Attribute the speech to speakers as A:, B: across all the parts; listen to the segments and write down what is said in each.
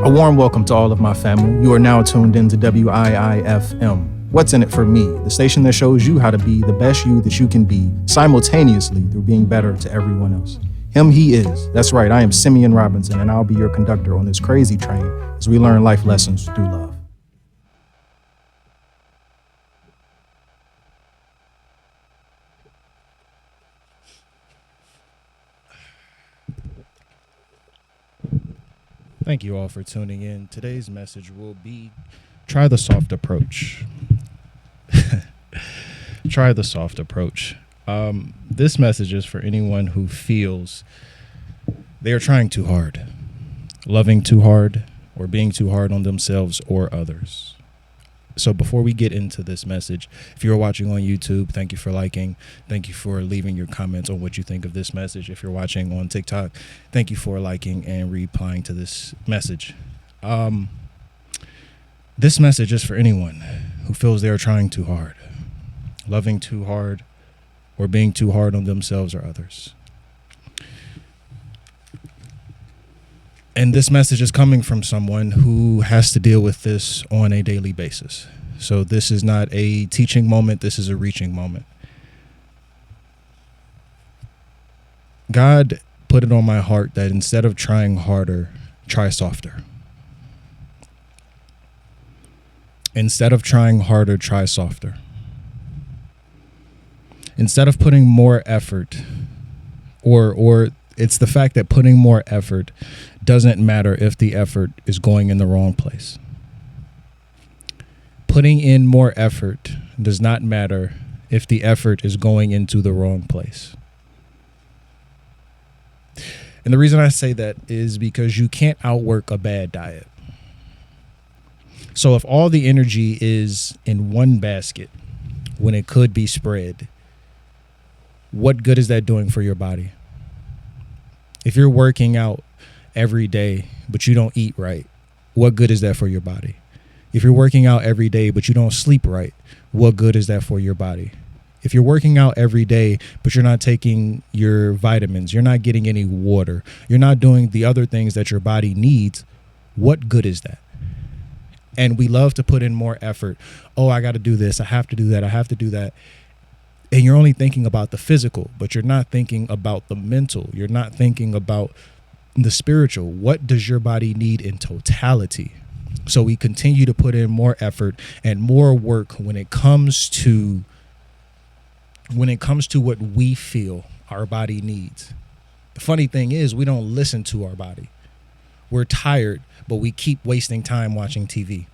A: A warm welcome to all of my family. You are now tuned into WIIFM. What's in it for me? The station that shows you how to be the best you that you can be simultaneously through being better to everyone else. Him, he is. That's right, I am Simeon Robinson, and I'll be your conductor on this crazy train as we learn life lessons through love.
B: Thank you all for tuning in. Today's message will be try the soft approach. Try the soft approach. This message is for anyone who feels they are trying too hard, loving too hard, or being too hard on themselves or others. So before we get into this message, if you're watching on YouTube, thank you for liking. Thank you for leaving your comments on what you think of this message. If you're watching on TikTok, thank you for liking and replying to this message. This message is for anyone who feels they are trying too hard, loving too hard, or being too hard on themselves or others. And this message is coming from someone who has to deal with this on a daily basis. So this is not a teaching moment. This is a reaching moment. God put it on my heart that instead of trying harder, try softer. Instead of trying harder, try softer. Instead of putting more effort, or it's the fact that putting more effort doesn't matter if the effort is going in the wrong place. Putting in more effort does not matter if the effort is going into the wrong place. And the reason I say that is because you can't outwork a bad diet. So if all the energy is in one basket when it could be spread, what good is that doing for your body? If you're working out every day, but you don't eat right, what good is that for your body? If you're working out every day, but you don't sleep right, what good is that for your body? If you're working out every day, but you're not taking your vitamins, you're not getting any water, you're not doing the other things that your body needs, what good is that? And we love to put in more effort. Oh, I got to do this. I have to do that. I have to do that. And you're only thinking about the physical, but you're not thinking about the mental. You're not thinking about the spiritual. What does your body need in totality? So we continue to put in more effort and more work when it comes to what we feel our body needs. The funny thing is we don't listen to our body. We're tired, but we keep wasting time watching TV.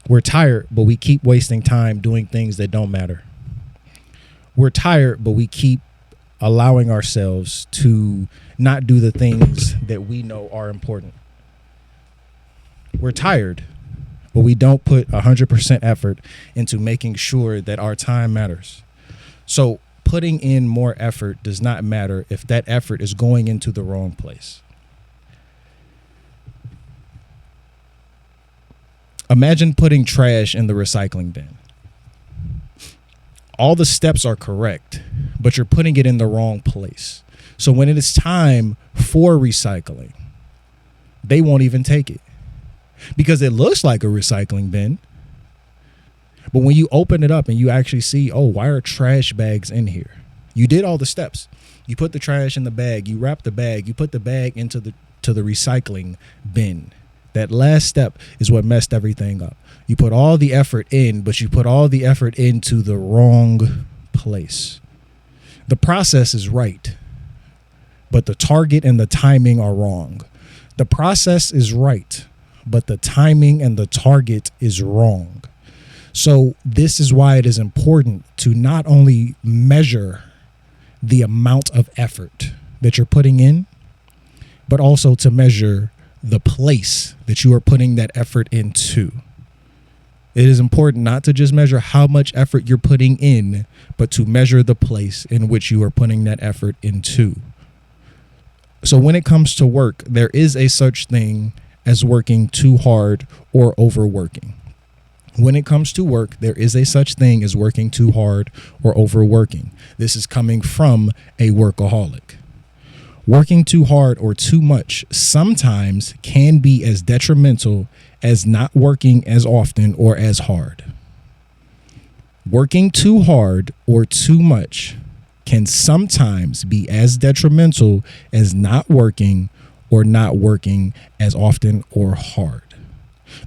B: We're tired, but we keep wasting time doing things that don't matter. We're tired, but we keep allowing ourselves to not do the things that we know are important. We're tired, but we don't put 100% effort into making sure that our time matters. So putting in more effort does not matter if that effort is going into the wrong place. Imagine putting trash in the recycling bin. All the steps are correct, but you're putting it in the wrong place. So when it is time for recycling, they won't even take it because it looks like a recycling bin. But when you open it up and you actually see, oh, why are trash bags in here? You did all the steps. You put the trash in the bag, you wrap the bag, you put the bag into the recycling bin. That last step is what messed everything up. You put all the effort in, but you put all the effort into the wrong place. The process is right, but the target and the timing are wrong. The process is right, but the timing and the target is wrong. So this is why it is important to not only measure the amount of effort that you're putting in, but also to measure the place that you are putting that effort into. It is important not to just measure how much effort you're putting in, but to measure the place in which you are putting that effort into. So when it comes to work, there is a such thing as working too hard or overworking. When it comes to work, there is a such thing as working too hard or overworking. This is coming from a workaholic. Working too hard or too much sometimes can be as detrimental as not working as often or as hard. Working too hard or too much can sometimes be as detrimental as not working or not working as often or hard.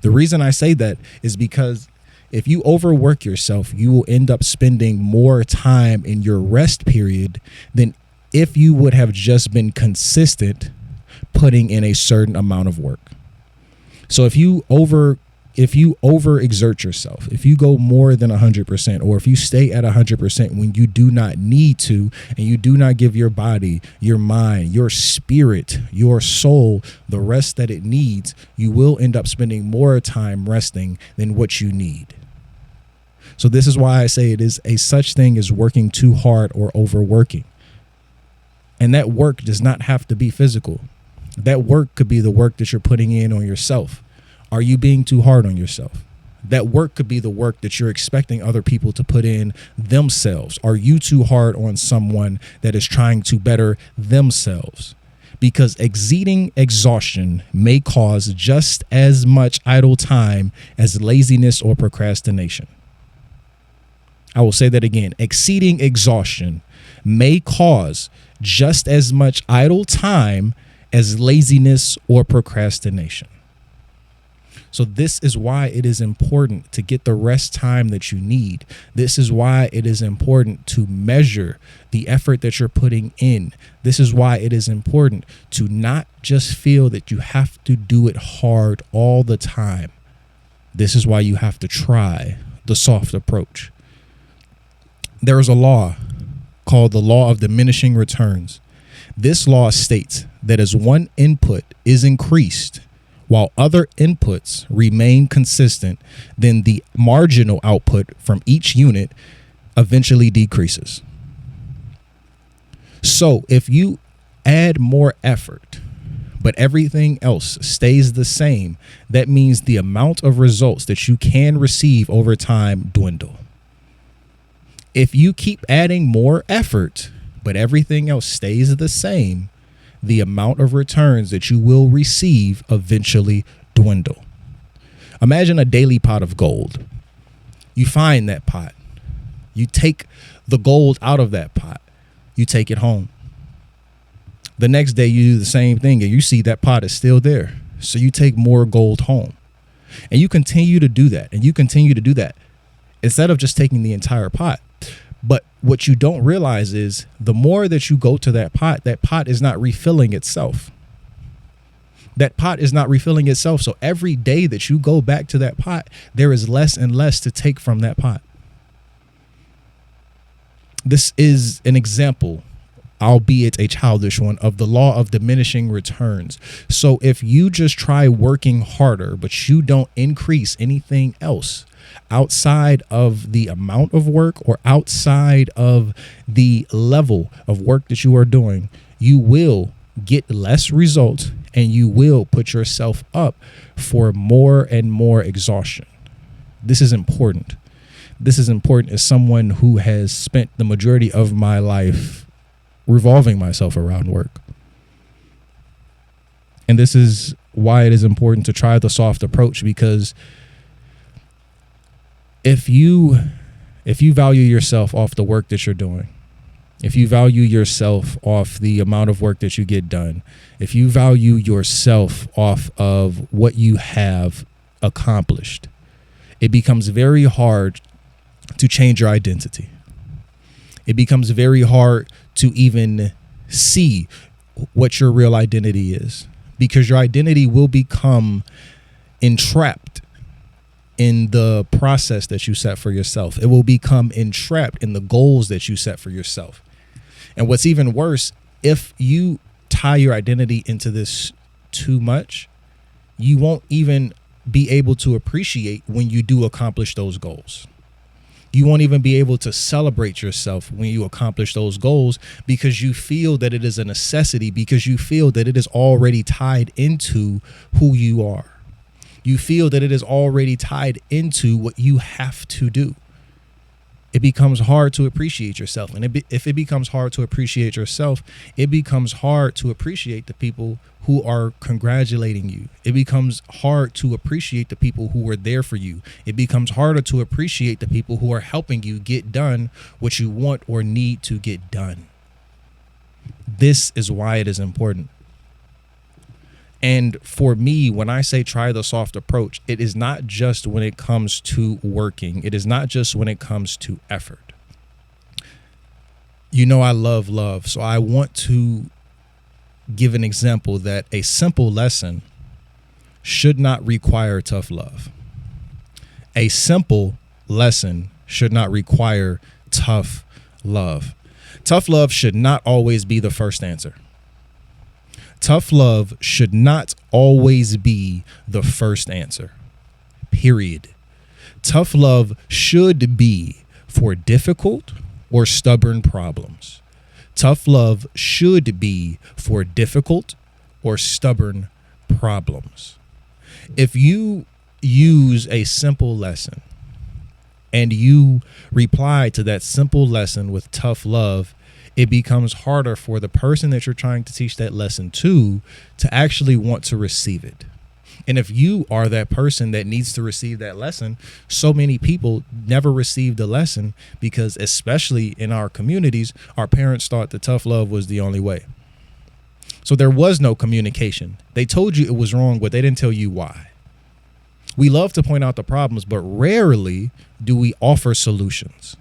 B: The reason I say that is because if you overwork yourself, you will end up spending more time in your rest period than if you would have just been consistent putting in a certain amount of work. So if you overexert yourself, if you go more than 100%, or if you stay at 100% when you do not need to, and you do not give your body, your mind, your spirit, your soul the rest that it needs, you will end up spending more time resting than what you need. So this is why I say it is a such thing as working too hard or overworking. And that work does not have to be physical. That work could be the work that you're putting in on yourself. Are you being too hard on yourself? That work could be the work that you're expecting other people to put in themselves. Are you too hard on someone that is trying to better themselves? Because exceeding exhaustion may cause just as much idle time as laziness or procrastination. I will say that again. Exceeding exhaustion may cause just as much idle time as laziness or procrastination. So this is why it is important to get the rest time that you need. This is why it is important to measure the effort that you're putting in. This is why it is important to not just feel that you have to do it hard all the time. This is why you have to try the soft approach. There is a law called the law of diminishing returns. This law states that as one input is increased while other inputs remain consistent, then the marginal output from each unit eventually decreases. So if you add more effort, but everything else stays the same, that means the amount of results that you can receive over time dwindle. If you keep adding more effort, but everything else stays the same, the amount of returns that you will receive eventually dwindle. Imagine a daily pot of gold. You find that pot. You take the gold out of that pot. You take it home. The next day you do the same thing and you see that pot is still there. So you take more gold home. And you continue to do that. And you continue to do that instead of just taking the entire pot. But what you don't realize is the more that you go to that pot is not refilling itself. That pot is not refilling itself. So every day that you go back to that pot, there is less and less to take from that pot. This is an example, albeit a childish one, of the law of diminishing returns. So if you just try working harder, but you don't increase anything else outside of the amount of work or outside of the level of work that you are doing, you will get less results and you will put yourself up for more and more exhaustion. This is important. This is important as someone who has spent the majority of my life revolving myself around work. And this is why it is important to try the soft approach, because if you value yourself off the work that you're doing, if you value yourself off the amount of work that you get done, if you value yourself off of what you have accomplished, it becomes very hard to change your identity. It becomes very hard to even see what your real identity is, because your identity will become entrapped in the process that you set for yourself. It will become entrapped in the goals that you set for yourself. And what's even worse, if you tie your identity into this too much, you won't even be able to appreciate when you do accomplish those goals. You won't even be able to celebrate yourself when you accomplish those goals, because you feel that it is a necessity, because you feel that it is already tied into who you are. You feel that it is already tied into what you have to do. it becomes hard to appreciate yourself. And if it becomes hard to appreciate yourself, it becomes hard to appreciate the people who are congratulating you. It becomes hard to appreciate the people who are there for you. It becomes harder to appreciate the people who are helping you get done what you want or need to get done. This is why it is important. And for me, when I say try the soft approach, it is not just when it comes to working. It is not just when it comes to effort. You know, I love love. So I want to give an example that a simple lesson should not require tough love. A simple lesson should not require tough love. Tough love should not always be the first answer. Tough love should not always be the first answer, period. Tough love should be for difficult or stubborn problems. Tough love should be for difficult or stubborn problems. If you use a simple lesson and you reply to that simple lesson with tough love, it becomes harder for the person that you're trying to teach that lesson to actually want to receive it. And if you are that person that needs to receive that lesson, so many people never received the lesson because, especially in our communities, our parents thought that tough love was the only way. So there was no communication. They told you it was wrong, but they didn't tell you why. We love to point out the problems, but rarely do we offer solutions.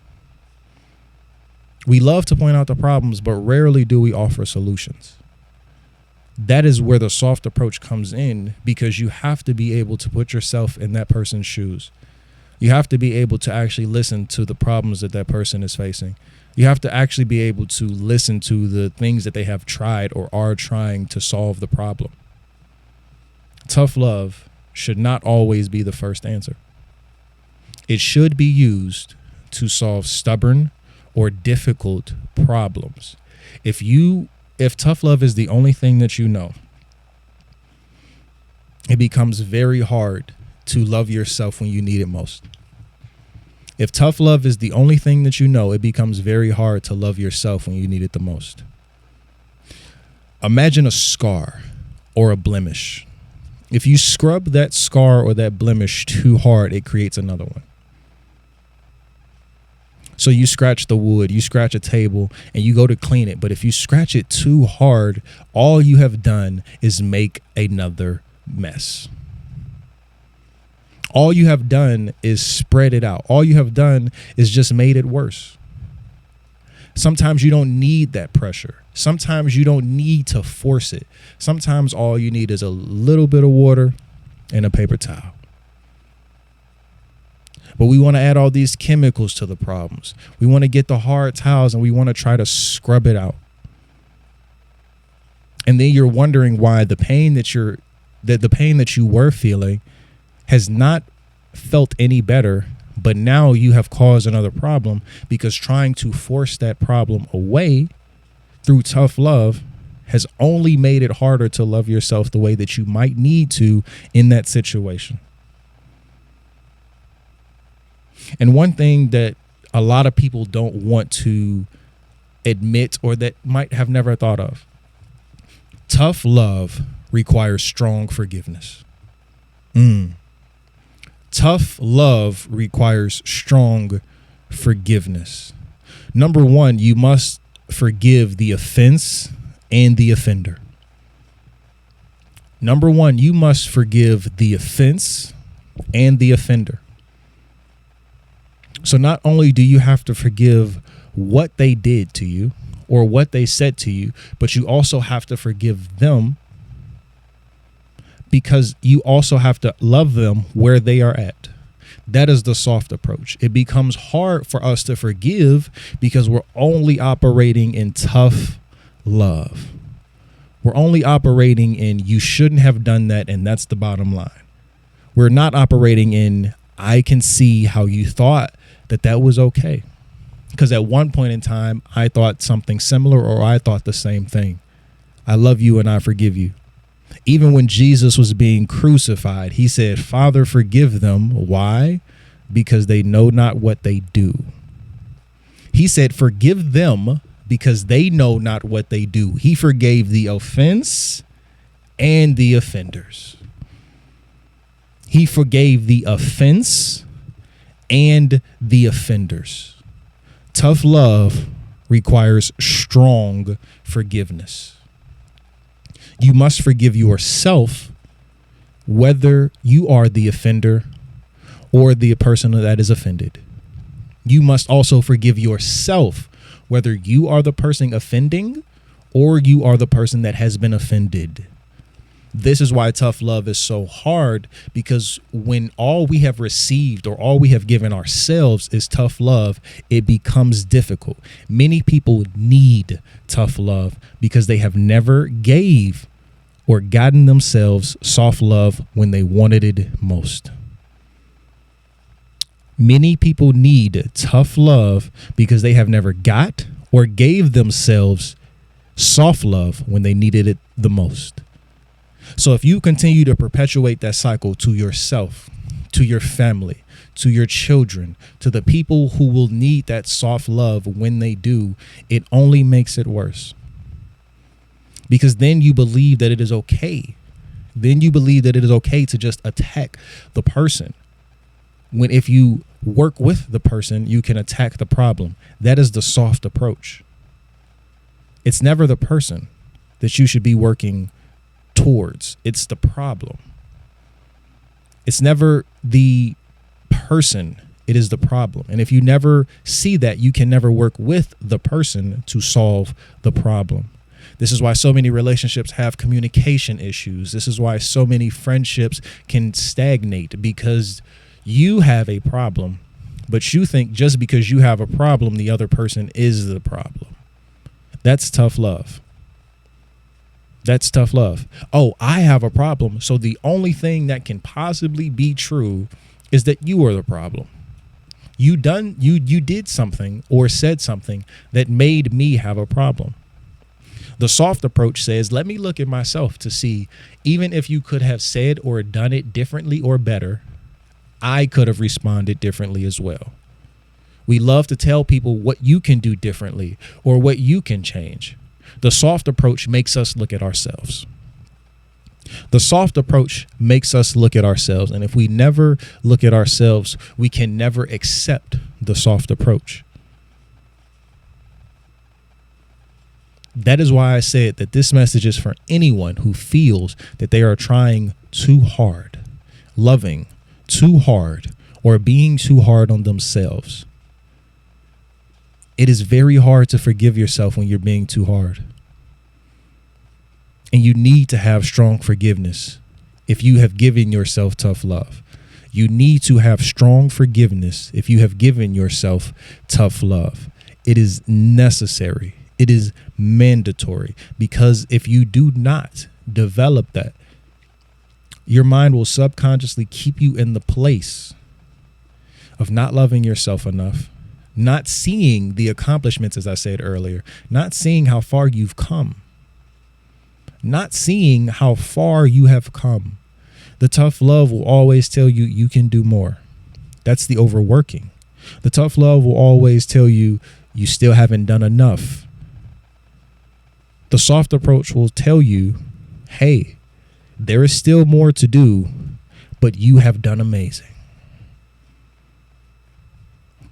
B: We love to point out the problems, but rarely do we offer solutions. That is where the soft approach comes in, because you have to be able to put yourself in that person's shoes. You have to be able to actually listen to the problems that that person is facing. You have to actually be able to listen to the things that they have tried or are trying to solve the problem. Tough love should not always be the first answer. It should be used to solve stubborn or difficult problems. If tough love is the only thing that you know, it becomes very hard to love yourself when you need it most. If tough love is the only thing that you know, it becomes very hard to love yourself when you need it the most. Imagine a scar or a blemish. If you scrub that scar or that blemish too hard, it creates another one. So you scratch the wood, you scratch a table, and you go to clean it. But if you scratch it too hard, all you have done is make another mess. All you have done is spread it out. All you have done is just made it worse. Sometimes you don't need that pressure. Sometimes you don't need to force it. Sometimes all you need is a little bit of water and a paper towel. But we want to add all these chemicals to the problems. We want to get the hard towels and we want to try to scrub it out. And then you're wondering why the pain that you were feeling has not felt any better, but now you have caused another problem, because trying to force that problem away through tough love has only made it harder to love yourself the way that you might need to in that situation. And one thing that a lot of people don't want to admit, or that might have never thought of, tough love requires strong forgiveness. Tough love requires strong forgiveness. Number one, you must forgive the offense and the offender. Number one, you must forgive the offense and the offender. So not only do you have to forgive what they did to you or what they said to you, but you also have to forgive them, because you also have to love them where they are at. That is the soft approach. It becomes hard for us to forgive because we're only operating in tough love. We're only operating in you shouldn't have done that, and that's the bottom line. We're not operating in I can see how you thought that was okay, because at one point in time I thought something similar, or I thought the same thing. I love you and I forgive you. Even when Jesus was being crucified, he said, Father, forgive them. Why? Because they know not what they do. He said, forgive them because they know not what they do. He forgave the offense and the offenders. He forgave the offense and the offenders. Tough love requires strong forgiveness. You must forgive yourself, whether you are the offender or the person that is offended. You must also forgive yourself, whether you are the person offending or you are the person that has been offended. This is why tough love is so hard, because when all we have received or all we have given ourselves is tough love, it becomes difficult. Many people need tough love because they have never gave or gotten themselves soft love when they wanted it most. Many people need tough love because they have never got or gave themselves soft love when they needed it the most. So if you continue to perpetuate that cycle to yourself, to your family, to your children, to the people who will need that soft love when they do, it only makes it worse. Because then you believe that it is okay. Then you believe that it is okay to just attack the person. When if you work with the person, you can attack the problem. That is the soft approach. It's never the person that you should be working towards. It's the problem. It's never the person. It is the problem. And if you never see that, you can never work with the person to solve the problem. This is why so many relationships have communication issues. This is why so many friendships can stagnate, because you have a problem, but you think just because you have a problem, the other person is the problem. That's tough love. That's tough love. Oh, I have a problem, so the only thing that can possibly be true is that you are the problem. You did something or said something that made me have a problem. The soft approach says, let me look at myself to see, even if you could have said or done it differently or better, I could have responded differently as well. We love to tell people what you can do differently or what you can change. The soft approach makes us look at ourselves. The soft approach makes us look at ourselves. And if we never look at ourselves, we can never accept the soft approach. That is why I said that this message is for anyone who feels that they are trying too hard, loving too hard, or being too hard on themselves. It is very hard to forgive yourself when you're being too hard. And you need to have strong forgiveness if you have given yourself tough love. You need to have strong forgiveness if you have given yourself tough love. It is necessary. It is mandatory, because if you do not develop that, your mind will subconsciously keep you in the place of not loving yourself enough, not seeing the accomplishments, as I said earlier, not seeing how far you've come, not seeing how far you have come. The tough love will always tell you you can do more. That's the overworking. The tough love will always tell you you still haven't done enough. The soft approach will tell you, hey, there is still more to do, but you have done amazing.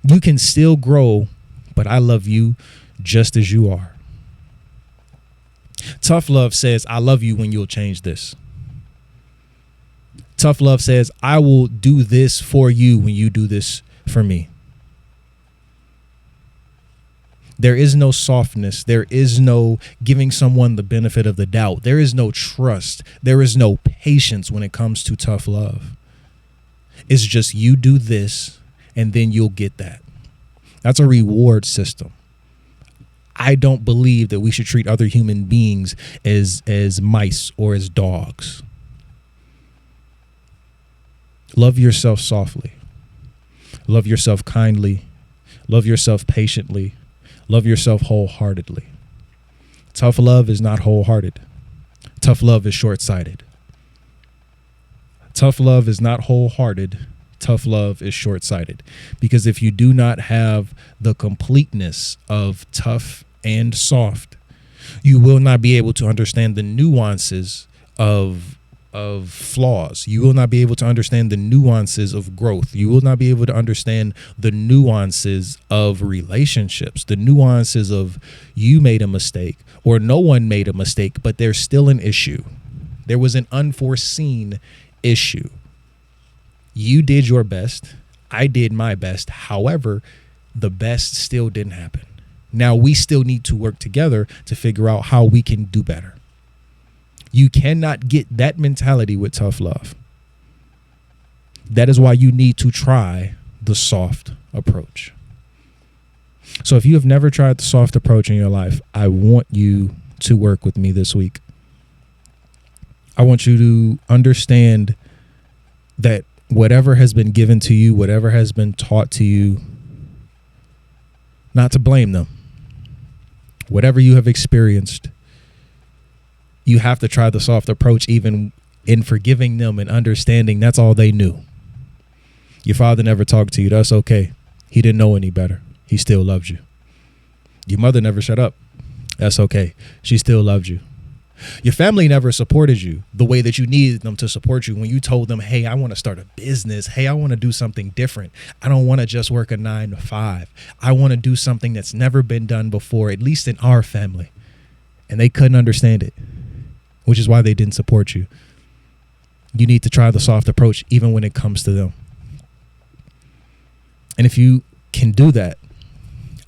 B: You can still grow, but I love you just as you are. Tough love says, I love you when you'll change this. Tough love says, I will do this for you when you do this for me. There is no softness. There is no giving someone the benefit of the doubt. There is no trust. There is no patience when it comes to tough love. It's just you do this and then you'll get that. That's a reward system. I don't believe that we should treat other human beings as mice or as dogs. Love yourself softly. Love yourself kindly. Love yourself patiently. Love yourself wholeheartedly. Tough love is not wholehearted. Tough love is short-sighted. Tough love is not wholehearted. tough love is short-sighted. Because if you do not have the completeness of tough and soft, you will not be able to understand the nuances of flaws. You will not be able to understand the nuances of growth. You will not be able to understand the nuances of relationships, the nuances of you made a mistake or no one made a mistake, but there's still an issue. There was an unforeseen issue. You did your best. I did my best. However, the best still didn't happen. Now we still need to work together to figure out how we can do better. You cannot get that mentality with tough love. That is why you need to try the soft approach. So if you have never tried the soft approach in your life, I want you to work with me this week. I want you to understand that whatever has been given to you, whatever has been taught to you, not to blame them. Whatever you have experienced, you have to try the soft approach, even in forgiving them and understanding that's all they knew. Your father never talked to you. That's okay. He didn't know any better. He still loves you. Your mother never shut up. That's okay. She still loves you. Your family never supported you the way that you needed them to support you when you told them, hey, I want to start a business. Hey, I want to do something different. I don't want to just work a 9 to 5. I want to do something that's never been done before, at least in our family. And they couldn't understand it, which is why they didn't support you. You need to try the soft approach even when it comes to them. And if you can do that,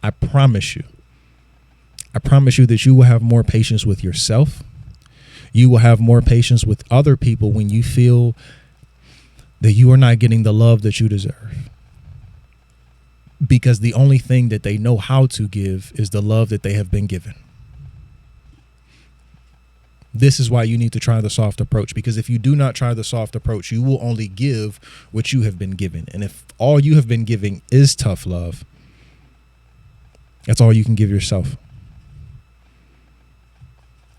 B: I promise you that you will have more patience with yourself. You will have more patience with other people when you feel that you are not getting the love that you deserve. Because the only thing that they know how to give is the love that they have been given. This is why you need to try the soft approach, because if you do not try the soft approach, you will only give what you have been given. And if all you have been giving is tough love, that's all you can give yourself.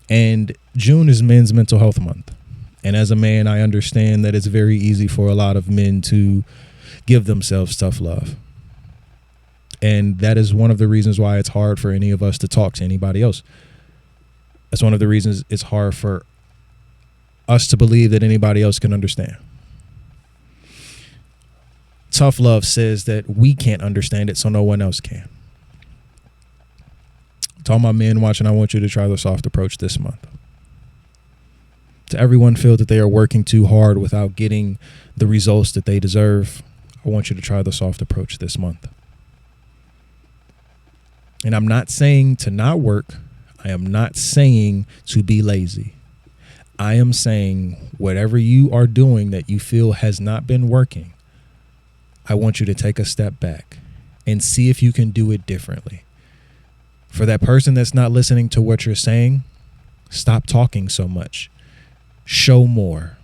B: And June is Men's Mental Health Month. And as a man, I understand that it's very easy for a lot of men to give themselves tough love. And that is one of the reasons why it's hard for any of us to talk to anybody else. That's one of the reasons it's hard for us to believe that anybody else can understand. Tough love says that we can't understand it, so no one else can. To all my men watching, I want you to try the soft approach this month. To everyone feel that they are working too hard without getting the results that they deserve, I want you to try the soft approach this month. And I'm not saying to not work. I am not saying to be lazy. I am saying whatever you are doing that you feel has not been working, I want you to take a step back and see if you can do it differently. For that person that's not listening to what you're saying, stop talking so much. Show more.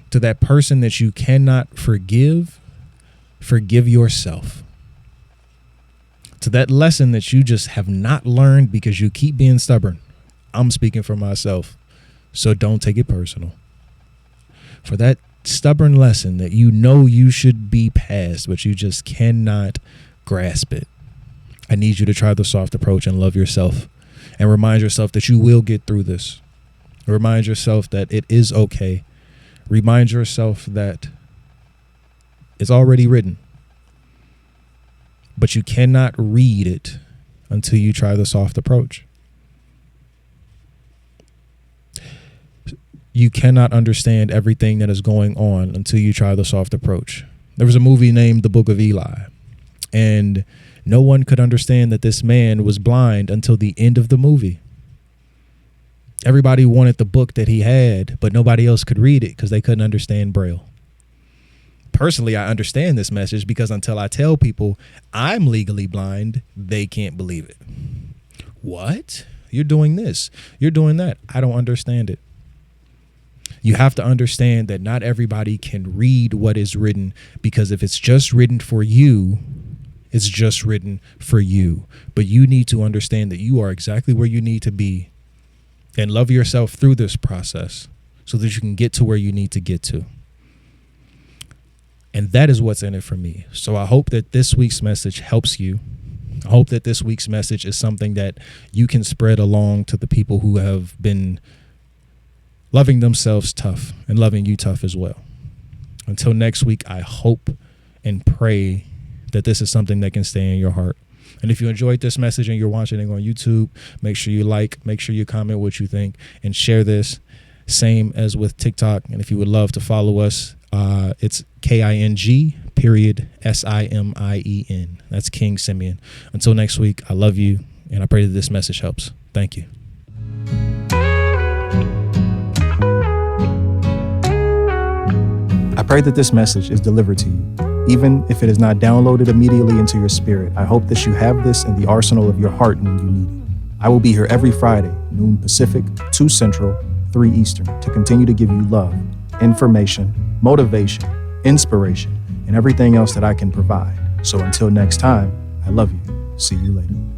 B: To that person that you cannot forgive, forgive yourself. To that lesson that you just have not learned because you keep being stubborn, I'm speaking for myself, so don't take it personal. For that stubborn lesson that you know you should be past, but you just cannot grasp it, I need you to try the soft approach and love yourself and remind yourself that you will get through this. Remind yourself that it is okay. Remind yourself that it's already written, but you cannot read it until you try the soft approach. You cannot understand everything that is going on until you try the soft approach. There was a movie named The Book of Eli, and no one could understand that this man was blind until the end of the movie. Everybody wanted the book that he had, but nobody else could read it because they couldn't understand Braille. Personally, I understand this message because until I tell people I'm legally blind, they can't believe it. What? You're doing this. You're doing that. I don't understand it. You have to understand that not everybody can read what is written, because if it's just written for you, it's just written for you. But you need to understand that you are exactly where you need to be and love yourself through this process so that you can get to where you need to get to. And that is what's in it for me. So I hope that this week's message helps you. I hope that this week's message is something that you can spread along to the people who have been loving themselves tough and loving you tough as well. Until next week, I hope and pray that this is something that can stay in your heart. And if you enjoyed this message and you're watching it on YouTube, make sure you like, make sure you comment what you think, and share this. Same as with TikTok. And if you would love to follow us, it's KING.SIMIEN. That's King Simeon. Until next week, I love you, and I pray that this message helps. Thank you.
A: I pray that this message is delivered to you. Even if it is not downloaded immediately into your spirit, I hope that you have this in the arsenal of your heart when you need it. I will be here every Friday, noon Pacific, 2 Central, 3 Eastern, to continue to give you love, information, motivation, inspiration, and everything else that I can provide. So until next time, I love you. See you later.